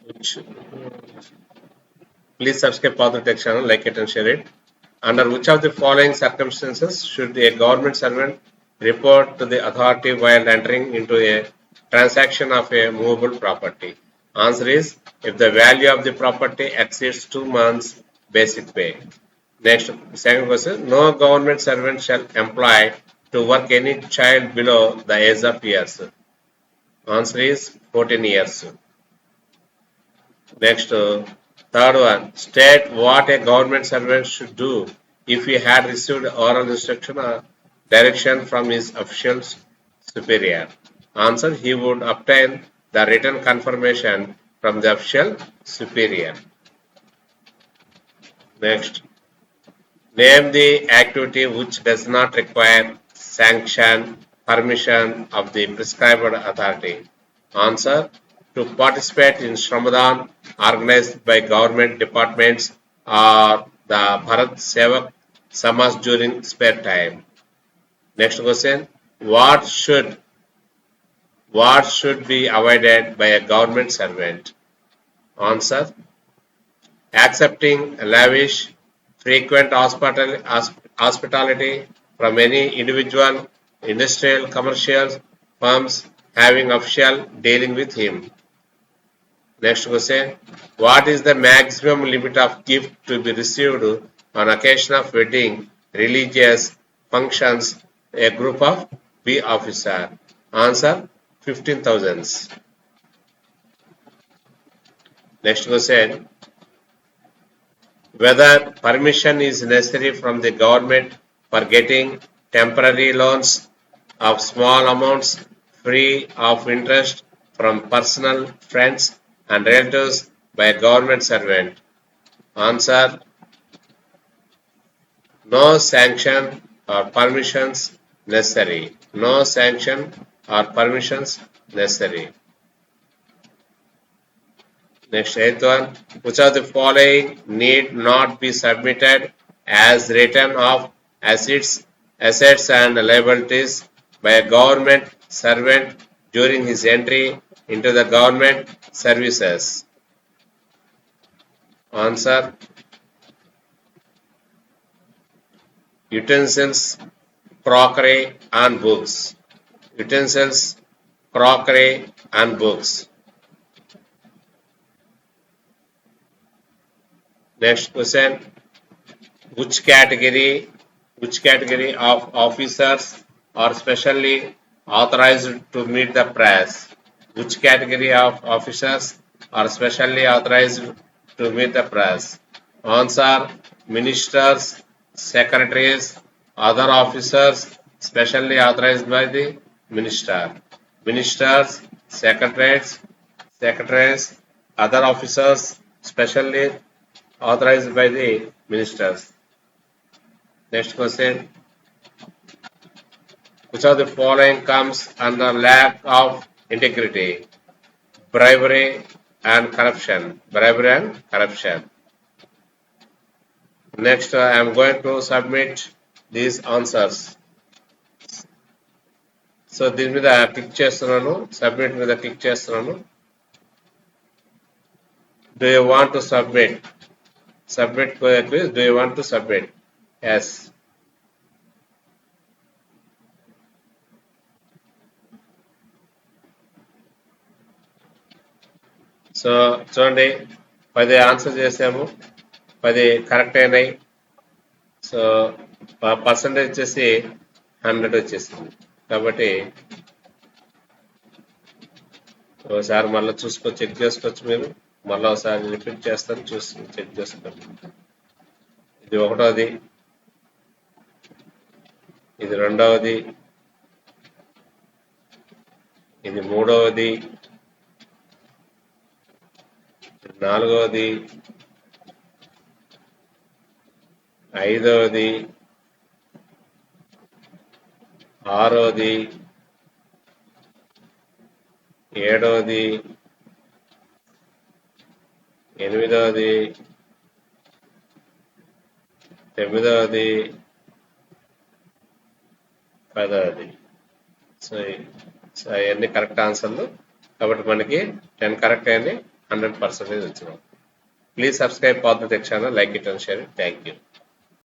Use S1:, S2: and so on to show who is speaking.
S1: which please subscribe Path Tech channel, like it and share it. Under which of the following circumstances should a government servant report to the authority while entering into a transaction of a movable property? Answer is if the value of the property exceeds 2 months basic pay. Next, second question, no government servant shall employ to work any child below the age of years. Answer is 14 years. Next, third one, state what a government servant should do if he had received oral instruction or direction from his official superior. Answer, he would obtain the written confirmation from the official superior. Next, name the activity which does not require sanction, permission of the prescribed authority. Answer, to participate in Shramadhan organized by government departments or the Bharat Sevak Samaj during spare time. Next question, what should be avoided by a government servant? Answer, accepting lavish, frequent hospitality from any individual, industrial, commercial firms having official dealing with him. Next question, what is the maximum limit of gift to be received on occasion of wedding, religious functions, a group of B officer? Answer, 15,000. Next question, whether permission is necessary from the government for getting temporary loans of small amounts free of interest from personal friends and relatives by a government servant. Answer, no sanction or permissions necessary. No sanction or permissions necessary. Next, eighth one, which of the following need not be submitted as written of assets and liabilities by a government servant during his entry into the government services? Answer, utensils, crockery and books. Utensils, crockery and books. Next question, which category of officers are specially authorized to meet the press? Which category of officers are specially authorized to meet the press? Answer, ministers, secretaries, other officers specially authorized by the minister. Ministers, secretaries, other officers specially authorized by the ministers. Next question, which of the following comes under lack of integrity? Bribery and corruption. Bribery and corruption. Next, I am going to submit these answers. So దీని మీద click చేస్తున్నాను, submit మీద click చేస్తున్నాను. Do you want to submit? Submit quiz. Do you want to submit? Yes. So చూడండి, 10 answer చేసాము, 10 correct అయినాయి. So percentage వచ్చేసి 100 వచ్చేసింది. కాబట్టి ఒకసారి మళ్ళీ చెక్ చేసుకోవచ్చు. మీరు మళ్ళీ ఒకసారి రిపీట్ చేస్తాను, చెక్ చేసుకోండి. ఇది ఒకటోది, ఇది రెండవది, ఇది మూడవది, నాలుగవది, ఐదవది, ఆరోది, ఏడవది, ఎనిమిదవది, తొమ్మిదవది, 10వది. సో అవన్నీ కరెక్ట్ ఆన్సర్లు. కాబట్టి మనకి 10 కరెక్ట్ అయింది, 100% వచ్చినాం. Please subscribe Path Tech channel, like it and share it. Thank you.